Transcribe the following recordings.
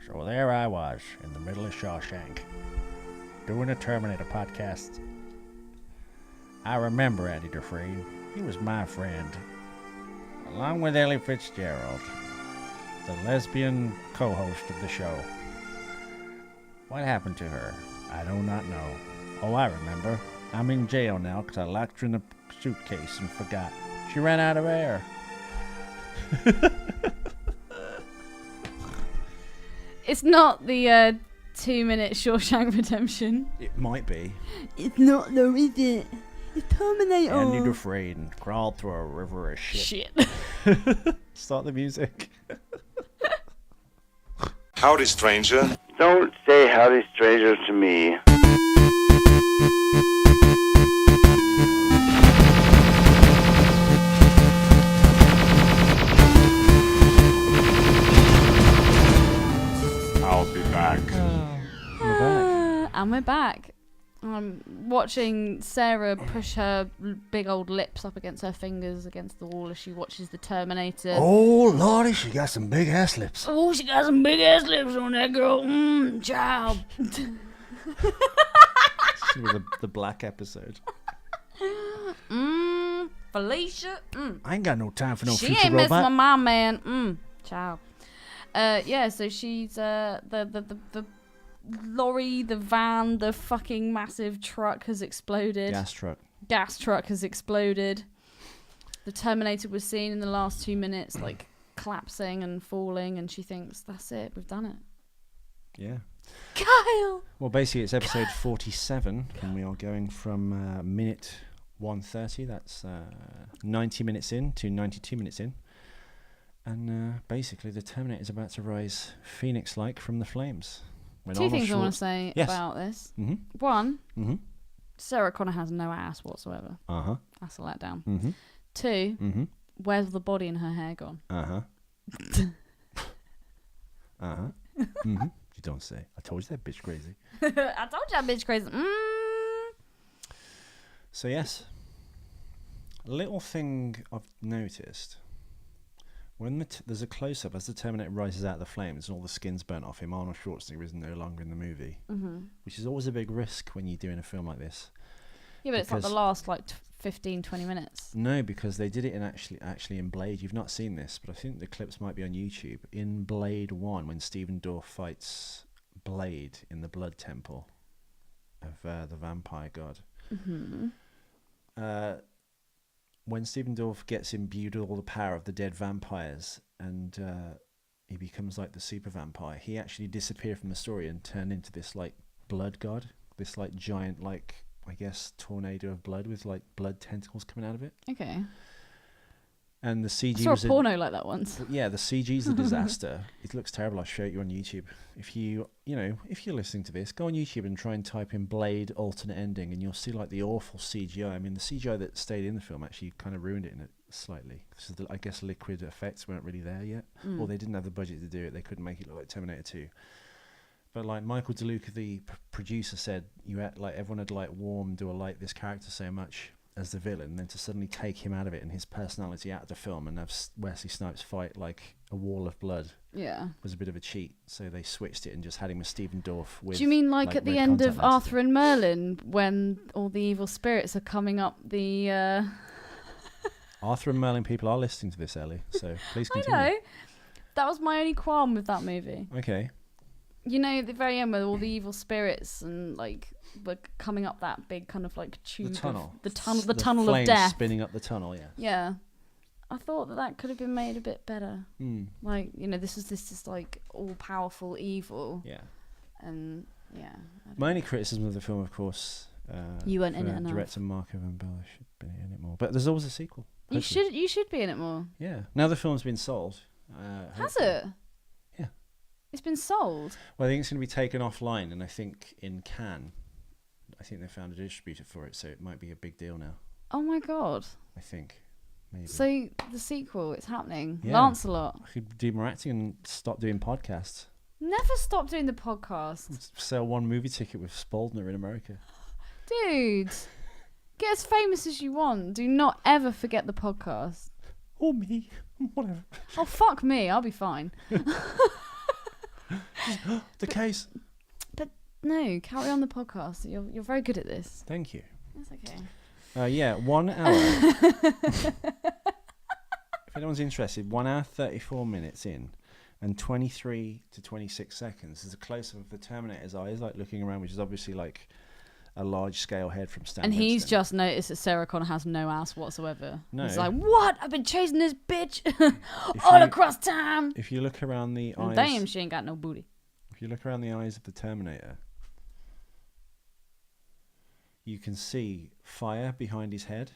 So there I was, in the middle of Shawshank, doing a Terminator podcast. I remember Eddie Dufresne. He was my friend, along with Ellie Fitzgerald, the lesbian co-host of the show. What happened to her? I do not know. Oh, I remember. I'm in jail now because I locked her in a suitcase and forgot. She ran out of air. It's not the 2-minute Shawshank Redemption. It might be. It's not though, is it? It's Terminator. Andy Dufresne crawled through a river of shit. Start the music. Howdy, stranger. Don't say howdy, stranger, to me. I'll be back. We're back. And we're back. I'm watching Sarah push her big old lips up against her fingers against the wall as she watches the Terminator. Oh, Lordy, she got some big ass lips. Oh, she got some big ass lips on that girl. Child. She was the black episode. Felicia. I ain't got no time for no She future ain't messing robot. with my man. Child. Yeah, so she's the lorry, the van, the fucking massive truck has exploded. Gas truck has exploded. The Terminator was seen in the last 2 minutes, like collapsing and falling, and she thinks, that's it, we've done it. Yeah. Kyle! Well, basically, it's episode 47, and we are going from minute 130. That's 90 minutes in to 92 minutes in. And basically, the Terminator is about to rise phoenix-like from the flames. Two things I want to say about this. Mm-hmm. One, Mm-hmm. Sarah Connor has no ass whatsoever. Uh-huh. That's a letdown. Mm-hmm. Two, Mm-hmm. where's the body and her hair gone? Uh-huh. Uh-huh. Mm-hmm. You don't say. I told you that bitch crazy. I told you that bitch crazy. So, yes. A little thing I've noticed. When there's a close-up as the Terminator rises out of the flames and all the skin's burnt off him, Arnold Schwarzenegger is no longer in the movie, which is always a big risk when you're doing a film like this. Yeah, but it's like the last 15, 20 minutes. No, because they did it in actually in Blade. You've not seen this, but I think the clips might be on YouTube. In Blade 1, when Stephen Dorff fights Blade in the Blood Temple of the vampire god. When Stephen Dorff gets imbued with all the power of the dead vampires and he becomes like the super vampire, he actually disappeared from the story and turned into this like blood god, this like giant like I guess tornado of blood with like blood tentacles coming out of it. Okay. And the CG I saw a porno like that once. Yeah, the CG's a disaster. It looks terrible. I'll show it you on YouTube. If you're listening to this, go on YouTube and try and type in Blade alternate ending, and you'll see like the awful CGI. I mean, the CGI that stayed in the film actually kind of ruined it in it slightly. So I guess liquid effects weren't really there yet, or they didn't have the budget to do it. They couldn't make it look like Terminator 2. But like Michael DeLuca, the producer, said, everyone had like warmed or liked this character so much as the villain, and then to suddenly take him out of it and his personality out of the film and have Wesley Snipes fight like a wall of blood was a bit of a cheat. So they switched it and just had him with Stephen Dorff. With, do you mean like at the end of lenses. Arthur and Merlin when all the evil spirits are coming up the... Arthur and Merlin people are listening to this, Ellie, so please continue. I know. That was my only qualm with that movie. Okay. You know, at the very end where all the evil spirits and like were coming up that big kind of like tube, The tunnel. the tunnel of flames death, spinning up the tunnel. Yeah. Yeah, I thought that could have been made a bit better. Like, you know, this is like all powerful evil. Yeah. And yeah. My only criticism of the film, of course, you weren't in it enough. Director Marco Van Bella should be in it more, but there's always a sequel. Hopefully. You should be in it more. Yeah. Now the film's been sold. Has it? Yeah. It's been sold. Well, I think it's going to be taken offline, and I think in Cannes, I think they found a distributor for it, so it might be a big deal now. Oh my god. I think. Maybe. So the sequel, it's happening. Yeah. Lancelot. I could do more acting and stop doing podcasts. Never stop doing the podcast. Sell one movie ticket with Spaldner in America. Dude, get as famous as you want. Do not ever forget the podcast. Or me. Whatever. Oh, fuck me. I'll be fine. The case. But no, carry on the podcast. You're very good at this. Thank you. That's okay. 1 hour. If anyone's interested, 1 hour 34 minutes in, and 23 to 26 seconds. There's a close-up of the Terminator's eyes, like looking around, which is obviously like a large-scale head from Stan. And he's Winston. just noticed that Sarah Connor has no ass whatsoever. No. He's like, what? I've been chasing this bitch all across time. If you look around the eyes, damn, she ain't got no booty. If you look around the eyes of the Terminator, you can see fire behind his head.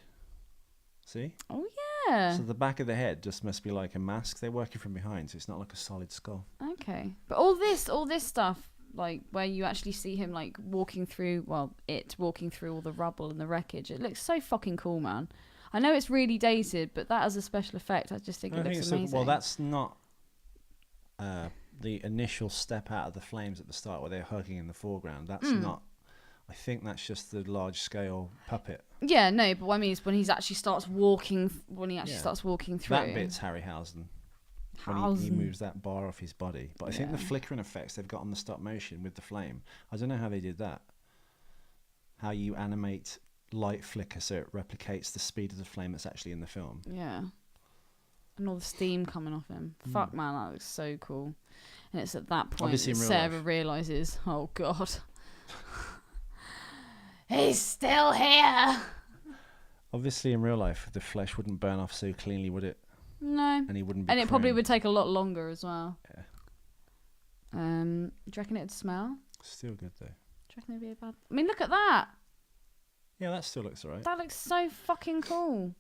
See? Oh yeah. So the back of the head just must be like a mask. They're working from behind, so it's not like a solid skull. Okay, but all this stuff, like where you actually see him like walking through all the rubble and the wreckage, it looks so fucking cool, man. I know it's really dated, but that as a special effect, I just think it looks amazing. Well, that's not the initial step out of the flames at the start where they're hugging in the foreground. That's not. I think that's just the large scale puppet. Yeah, no, but what I mean is when he actually starts walking. Starts walking through. That bit's Harryhausen. When he moves that bar off his body. But I think the flickering effects they've got on the stop motion with the flame, I don't know how they did that. How you animate light flicker so it replicates the speed of the flame that's actually in the film. Yeah. And all the steam coming off him. Fuck, man, that looks so cool. And it's at that point that Sarah realises, oh God, he's still here. Obviously, in real life, the flesh wouldn't burn off so cleanly, would it? No. And he wouldn't be And it probably would take a lot longer as well. Yeah. Do you reckon it'd smell? Still good, though. Do you reckon it'd be a bad... I mean, look at that. Yeah, that still looks alright. That looks so fucking cool.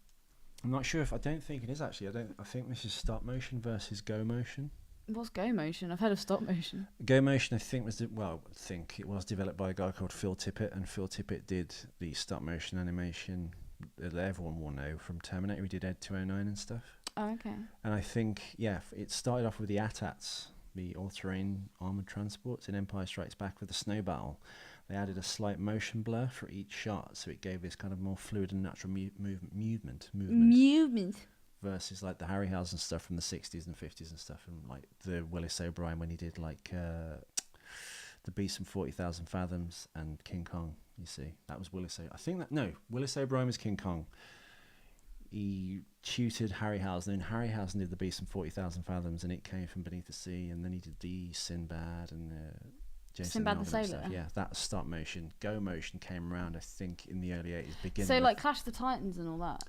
I'm not sure if... I don't think it is, actually. I think this is stop motion versus go motion. What's go motion? I've heard of stop motion. Go motion, I think, it was developed by a guy called Phil Tippett, and Phil Tippett did the stop motion animation that everyone will know from Terminator. He did Ed 209 and stuff. Oh, okay. And I think, it started off with the AT-ATs, the all-terrain armoured transports in Empire Strikes Back with the snow battle. They added a slight motion blur for each shot, so it gave this kind of more fluid and natural movement. Versus like the Harryhausen stuff from the 60s and 50s and stuff, and like the Willis O'Brien when he did like the Beast from 40,000 Fathoms and King Kong. You see, that was Willis O'Brien was King Kong. He tutored Harryhausen, and Harryhausen did the Beast from 40,000 Fathoms, and it came from beneath the sea, and then he did the Sinbad and Jason Sinbad the Sailor. Stuff. Yeah, that stop motion. Go motion came around, I think, in the early 80s. Beginning. So like Clash of the Titans and all that.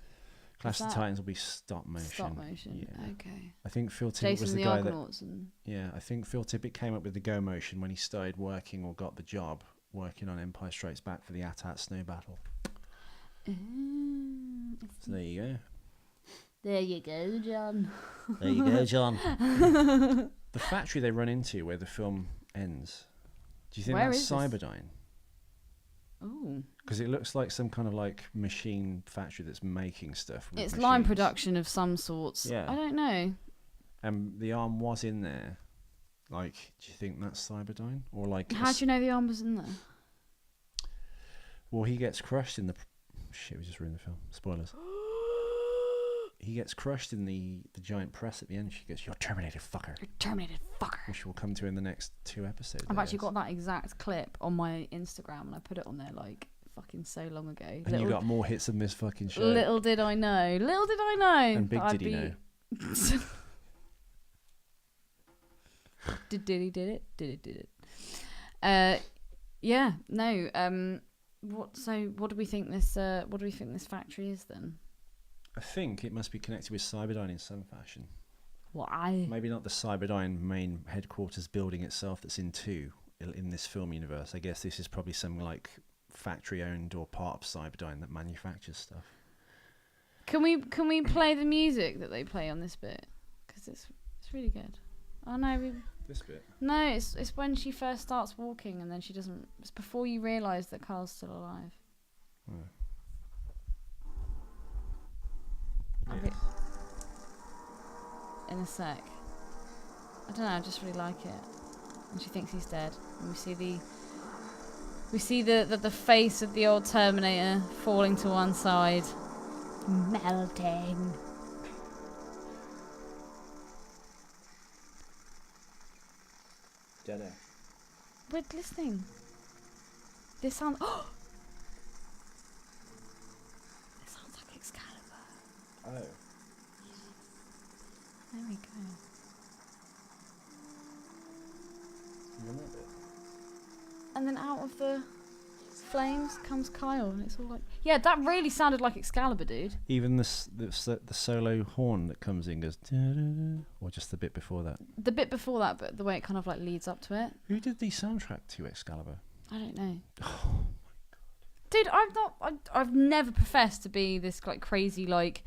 Clash of the Titans will be stop motion. Stop motion. Yeah. Okay. I think Phil Tippett Jason was the the guy Argonauts I think Phil Tippett came up with the go motion when he started working or got the job working on Empire Strikes Back for the AT-AT snow battle. So there you go. There you go, John. There you go, John. The factory they run into where the film ends. Do you think that's Cyberdyne? Oh. Because it looks like some kind of like machine factory that's making stuff. It's line production of some sorts. Yeah. I don't know. And the arm was in there. Like, do you think that's Cyberdyne? Or like... How do you know the arm was in there? Well, he gets crushed in the... Shit, we just ruined the film. Spoilers. He gets crushed in the giant press at the end. She goes, "You're terminated, fucker." You're terminated, fucker. Which we'll come to in the next 2 episodes. I've actually got that exact clip on my Instagram, and I put it on there like fucking so long ago. And you got more hits than this fucking show. Little did I know. Little did I know. And big did he know. Did it. Yeah. No. What do we think this? What do we think this factory is then? I think it must be connected with Cyberdyne in some fashion. Why? Maybe not the Cyberdyne main headquarters building itself that's in this film universe. I guess this is probably some like factory owned or part of Cyberdyne that manufactures stuff. Can we play the music that they play on this bit? Because it's really good. Oh no, this bit. No, it's when she first starts walking and then she doesn't. It's before you realise that Carl's still alive. Oh. Yeah. In a sec. I don't know, I just really like it. And she thinks he's dead. And we see the face of the old Terminator falling to one side. Melting. Don't know. We're listening. This sounds... This sounds like Excalibur. Oh. There we go. And then out of the flames comes Kyle, and it's all like... Yeah, that really sounded like Excalibur, dude. Even the solo horn that comes in goes... Da-da-da, or just the bit before that? The bit before that, but the way it kind of like leads up to it. Who did the soundtrack to Excalibur? I don't know. Oh my god. Dude, I've never professed to be this like crazy like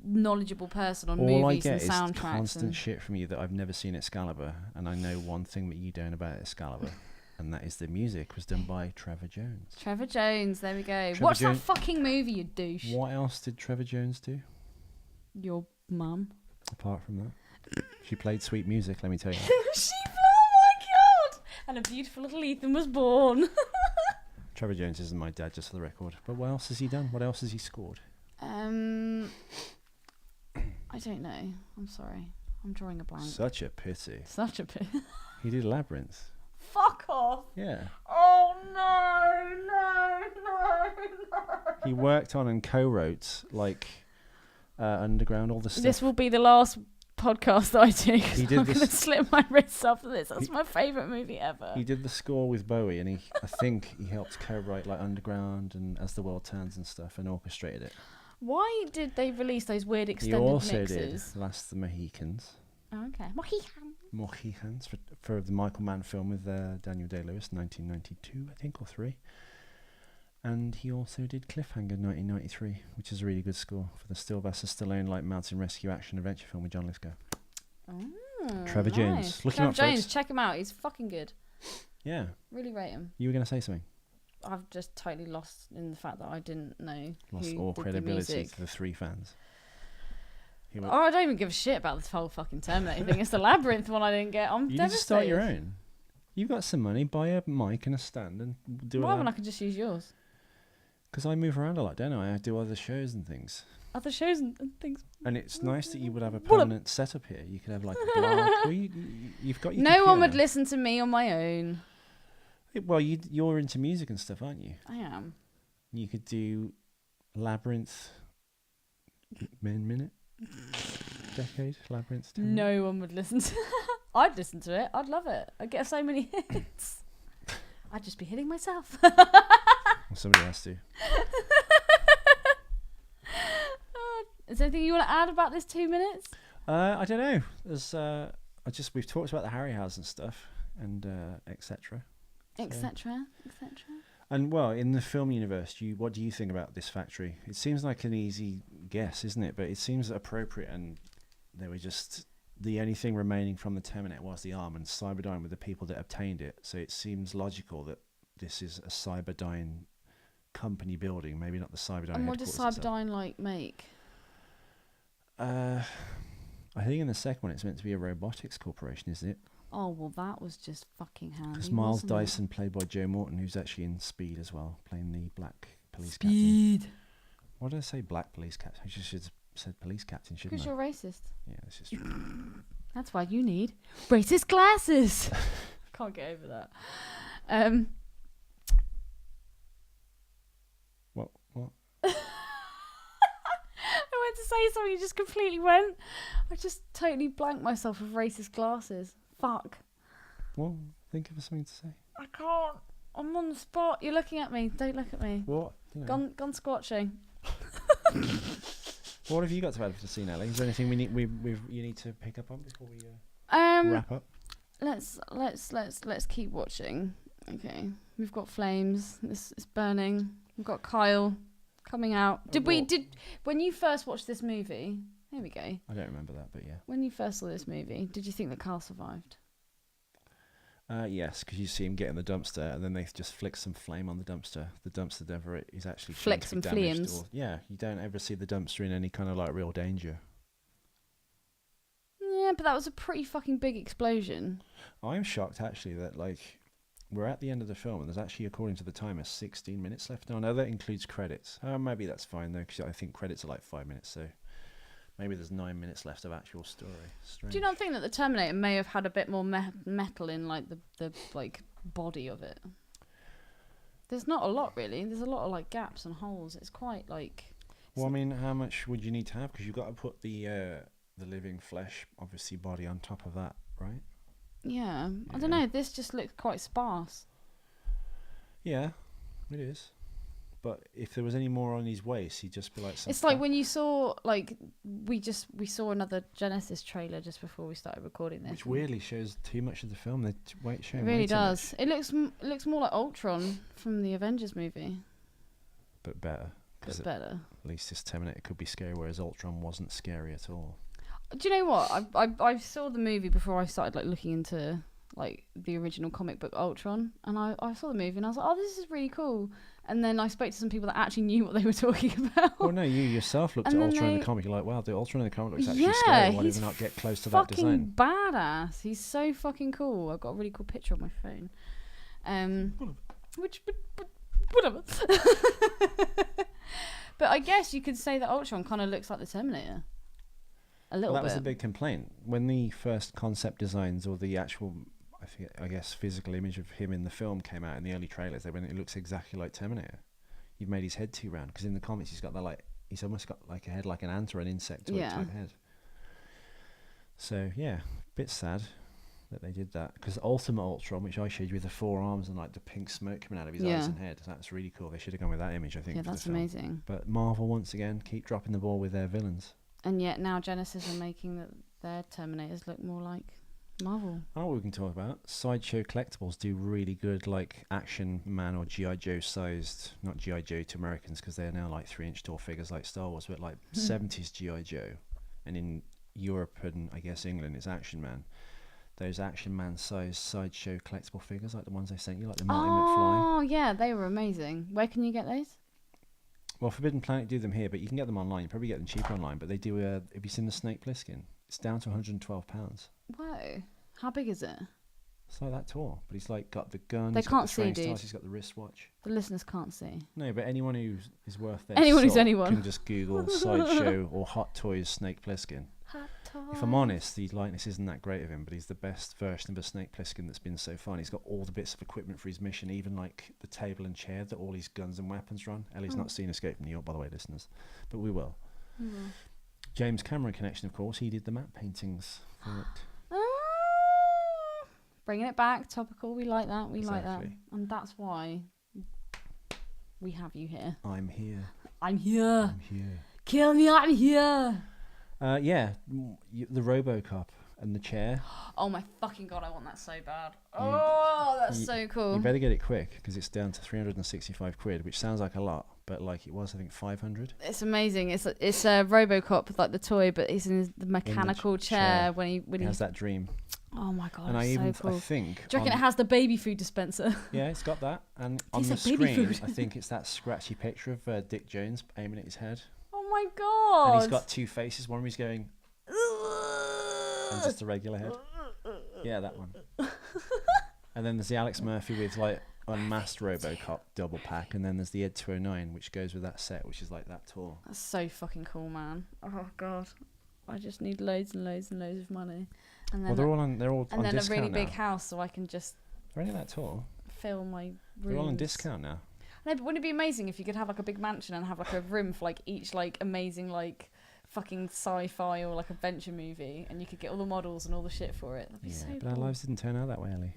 knowledgeable person on movies and soundtracks. All I get is constant shit from you that I've never seen Excalibur, and I know one thing that you don't about Excalibur. And that is the music was done by Trevor Jones. Trevor Jones, there we go. Watch that fucking movie, you douche. What else did Trevor Jones do? Your mum. Apart from that. She played sweet music, let me tell you. Oh my god! And a beautiful little Ethan was born. Trevor Jones isn't my dad, just for the record. But what else has he done? What else has he scored? I don't know. I'm sorry. I'm drawing a blank. Such a pity. Such a pity. He did Labyrinth. Fuck off. Yeah. Oh no. He worked on and co-wrote like Underground, all the stuff. This will be the last podcast that I do. I'm going to slip my wrists after this. That's my favourite movie ever. He did the score with Bowie, and I think he helped co-write like Underground and As the World Turns and stuff, and orchestrated it. Why did they release those weird extended mixes? He also did Last of the Mohicans. Oh, okay. Mohicans for the Michael Mann film with Daniel Day-Lewis, 1992, I think, or 3. And he also did Cliffhanger, 1993, which is a really good score for the Sylvester Stallone like mountain rescue action adventure film with John Lithgow. Trevor Jones. Look him up, Trevor Jones, folks. check him out. He's fucking good. Yeah. Really rate him. You were going to say something? I've just totally lost in the fact that I didn't know Lost who all did credibility the music. to the 3 fans. I don't even give a shit about this whole fucking Terminator thing. It's the Labyrinth one I didn't get. I'm devastated. You need to start your own. You've got some money, buy a mic and a stand and do it. Why when I can just use yours? Because I move around a lot, don't I? I do other shows and things. Other shows and things. And it's nice that you would have a permanent setup here. You could have like a blog. Well, you've got your No computer. one would listen to me on my own. Well, you're into music and stuff, aren't you? I am. You could do Labyrinth minute. Decade, Labyrinth. No one would listen to I'd listen to it. I'd love it. I'd get so many hits. I'd just be hitting myself. Well, somebody has to. Is there anything you want to add about this 2 minutes? I don't know. There's we've talked about the Harryhausen stuff and etc. Etc. And well, in the film universe, what do you think about this factory? It seems like an easy guess, isn't it? But it seems appropriate, and they were just the only thing remaining from the Terminator was the arm, and Cyberdyne were the people that obtained it. So it seems logical that this is a Cyberdyne company building, maybe not the Cyberdyne. And what does Cyberdyne like make? I think in the second one it's meant to be a robotics corporation, isn't it? Oh, well, that was just fucking handy. Because Miles Dyson, played by Joe Morton, who's actually in Speed as well, playing the black police captain. Speed. Why did I say black police captain? I should have said police captain, shouldn't I? Because you're racist. Yeah, this is true. That's why you need racist glasses. Can't get over that. What? I went to say something, you just completely went. I just totally blanked myself with racist glasses. Fuck. Well, think of something to say. I can't. I'm on the spot. You're looking at me. Don't look at me. What? Gone squatching. What have you got to add for the scene, Ellie? Is there anything you need to pick up on before we wrap up? Let's keep watching. Okay, we've got flames. It's burning. We've got Kyle coming out. When you first watched this movie? There we go. I don't remember that, but yeah. When you first saw this movie, did you think that Kyle survived? Yes, because you see him get in the dumpster, and then they just flick some flame on the dumpster. The dumpster never is actually flick some flames. Yeah, you don't ever see the dumpster in any kind of like real danger. Yeah, but that was a pretty fucking big explosion. I'm shocked actually that like we're at the end of the film, and there's actually, according to the timer, 16 minutes left. No, that includes credits. Maybe that's fine though, because I think credits are like 5 minutes, so Maybe there's 9 minutes left of actual story. Strange. Do you not think that the Terminator may have had a bit more metal in like the like body of it? There's not a lot really. There's a lot of like gaps and holes. It's quite like. Well, I mean, how much would you need to have? Because you've got to put the living flesh, obviously, body on top of that, right? Yeah. I don't know. This just looks quite sparse. Yeah, it is. But if there was any more on his waist, he'd just be like. It's like when you saw like we saw another Genesis trailer just before we started recording this, which weirdly shows too much of the film. It really does. It looks more like Ultron from the Avengers movie, but better. But better. At least this Terminator could be scary, whereas Ultron wasn't scary at all. Do you know what? I saw the movie before I started like looking into like the original comic book Ultron, and I saw the movie and I was like, oh, this is really cool. And then I spoke to some people that actually knew what they were talking about. Well, no, you yourself looked at Ultron in the comic. You're like, wow, the Ultron in the comic looks actually scary. Why did they not get close to that design? Badass. He's so fucking cool. I've got a really cool picture on my phone. Whatever. But I guess you could say that Ultron kind of looks like the Terminator. A little bit. That was the big complaint. When the first concept designs or the actual, I guess, physical image of him in the film came out in the early trailers, they went, it looks exactly like Terminator. You've made his head too round. Because in the comics, he's got that, like, he's almost got like a head like an ant or an insect type head. So, yeah, a bit sad that they did that. Because Ultimate Ultron, which I showed you with the 4 arms and like the pink smoke coming out of his eyes and head, that's really cool. They should have gone with that image, I think. Yeah, that's amazing. But Marvel, once again, keep dropping the ball with their villains. And yet now Genesis are making their Terminators look more like Marvel. I know what we can talk about. Sideshow Collectibles do really good, like Action Man or G.I. Joe sized, not G.I. Joe to Americans because they're now like 3-inch tall figures like Star Wars, but like 70s G.I. Joe. And in Europe and I guess England, it's Action Man. Those Action Man sized Sideshow collectible figures, like the ones I sent you, like the Marty McFly. Oh, yeah, they were amazing. Where can you get those? Well, Forbidden Planet do them here, but you can get them online. You probably get them cheaper online, but they do, have you seen the Snake Plissken? It's down to £112. Whoa. How big is it? It's like that tall, but he's like got the gun. They can't see, dude. He's got the wristwatch. The listeners can't see. No, but anyone who is worth their can just Google Sideshow or Hot Toys Snake Plissken. If I'm honest, the likeness isn't that great of him, but he's the best version of a Snake Plissken that's been so far. And he's got all the bits of equipment for his mission, even like the table and chair that all his guns and weapons are on. Ellie's not seen Escape from New York, by the way, listeners, but we will. James Cameron connection, of course. He did the matte paintings for it. Bringing it back, topical. We like that. We like that, and that's why we have you here. I'm here. I'm here. I'm here. Kill me. I'm here. Yeah, the RoboCop and the chair. Oh my fucking god, I want that so bad. Oh, that's so cool. You better get it quick because it's down to £365, which sounds like a lot, but like it was, I think, 500. It's amazing. It's a RoboCop like the toy, but he's in the mechanical chair when he has that dream. Oh my god, and it's so cool. I think. Do you reckon it has the baby food dispenser? Yeah, it's got that, and on the screen, I think it's that scratchy picture of Dick Jones aiming at his head. Oh my god! And he's got 2 faces. One where he's going, and just a regular head. Yeah, that one. And then there's the Alex Murphy with like unmasked RoboCop double pack, and then there's the Ed 209, which goes with that set, which is like that tall. That's so fucking cool, man. Oh god, I just need loads and loads and loads of money. And then they're all on discount and then a really now. big house, so I can just. They're only that tall. Fill my rooms. They're all on discount now. No, but wouldn't it be amazing if you could have like a big mansion and have like a room for like each like amazing like fucking sci-fi or like adventure movie, and you could get all the models and all the shit for it? That'd be so but cool. Our lives didn't turn out that way, Ellie.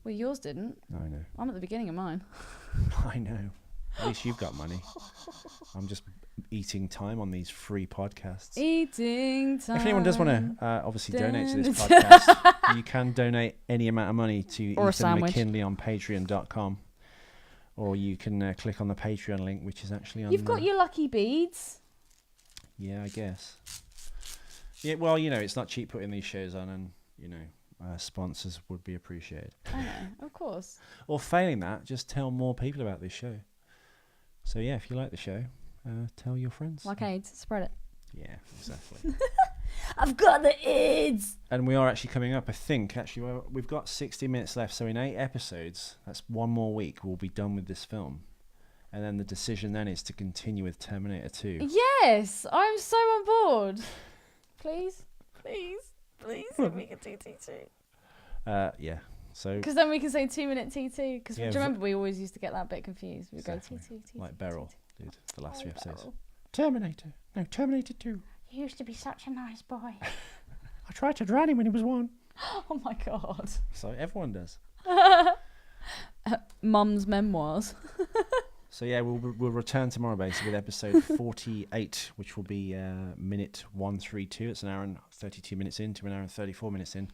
Well, yours didn't. No, I know. I'm at the beginning of mine. I know. At least you've got money. I'm just eating time on these free podcasts. Eating time. If anyone does want to obviously donate to this podcast, you can donate any amount of money to Ethan McKinley on patreon.com. Or you can click on the Patreon link, which is actually on. You've got your lucky beads. Yeah, I guess. Yeah, well, it's not cheap putting these shows on, and sponsors would be appreciated. I know, of course. Or failing that, just tell more people about this show. So yeah, if you like the show, tell your friends. Like AIDS, spread it. Yeah, exactly. I've got the AIDS. And we are actually coming up, I think. Actually, we've got 60 minutes left. So in 8 episodes, that's 1 more week, we'll be done with this film. And then the decision then is to continue with Terminator 2. Yes, I'm so on board. Please, if we can do TT. Yeah. So. Because then we can say 2-minute TT. Because do you remember we always used to get that bit confused? We'd go TT. Like Beryl did the last 3 episodes. Beryl. Terminator. No, Terminator 2. He used to be such a nice boy. I tried to drown him when he was 1. Oh my god. So everyone does. Mum's memoirs. So yeah, we'll return tomorrow basically with episode 48, which will be minute 132. It's an hour and 32 minutes in to an hour and 34 minutes in,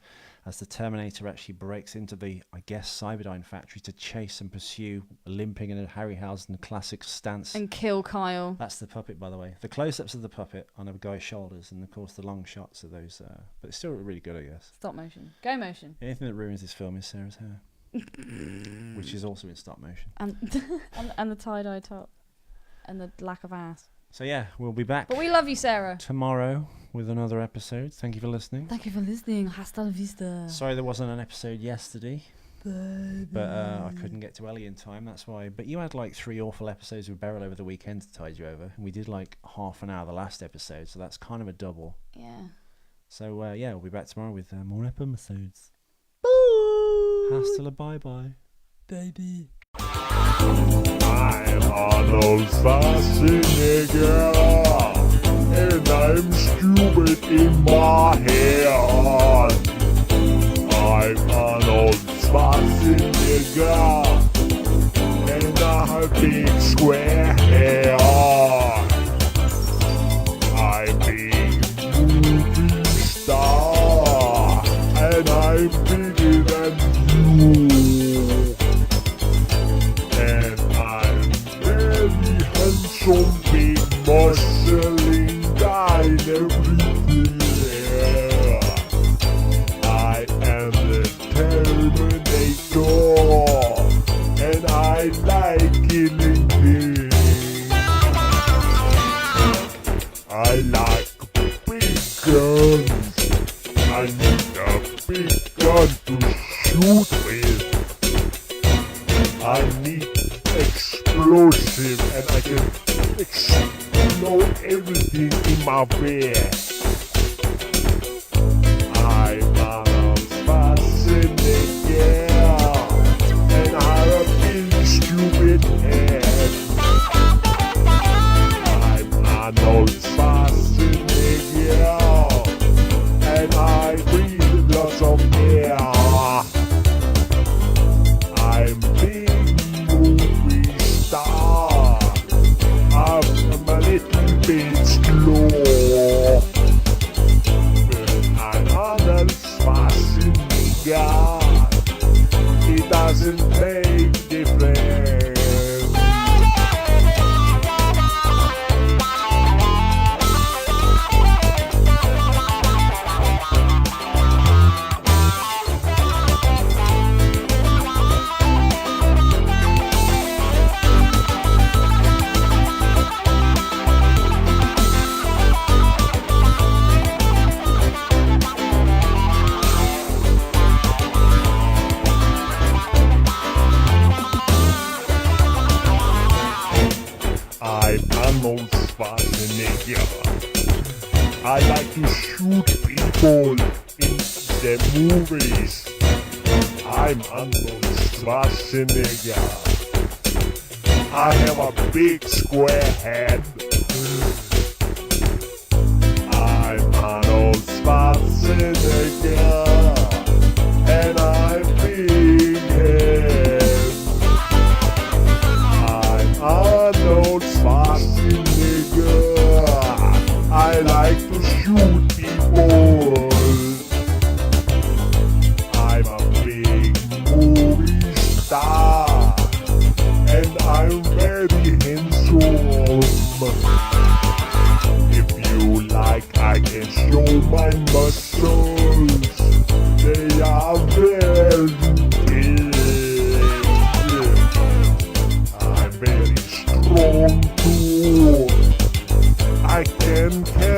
as the Terminator actually breaks into the, I guess, Cyberdyne factory to chase and pursue, limping in a Harryhausen classic stance. And kill Kyle. That's the puppet, by the way. The close-ups of the puppet on a guy's shoulders, and of course the long shots of those. But it's still really good, I guess. Stop motion. Go motion. Anything that ruins this film is Sarah's hair. Which is also in stop motion. And the tie-dye top. And the lack of ass. So yeah, we'll be back. But we love you, Sarah. Tomorrow with another episode. Thank you for listening. Thank you for listening. Hasta la vista. Sorry there wasn't an episode yesterday. But I couldn't get to Ellie in time, that's why. But you had like 3 awful episodes with Beryl over the weekend to tide you over. And we did like half an hour the last episode, so that's kind of a double. Yeah. So yeah, we'll be back tomorrow with more episodes. Hasta la bye-bye. Baby. I'm Arnold Schwarzenegger, and I'm stupid in my head. I'm Arnold Schwarzenegger, and I have big square hair. I'm a movie star, and I'm bigger than you. And I'm very handsome, big muscling guy everywhere. I am the Terminator, and I like killing things. I like big guns. I need a big gun to shoot with. I need explosive, and I can explode everything in my bed. I'm Arnold Schwarzenegger, and I have a big stupid head. I'm Arnold Schwarzenegger, and I breathe lots of air. I'm big movie star. I'm a little bit slow, but I'm Arnold Schwarzenegger. It doesn't make difference. I'm Arnold Schwarzenegger. I like to shoot people in the movies. I'm Arnold Schwarzenegger. I have a big square head. I'm Arnold Schwarzenegger, and I'm big head. I'm Arnold Schwarzenegger. I like to shoot people. I'm a big movie star, and I'm very handsome. If you like, I can show my muscles. They are very big. I'm very strong too. I can carry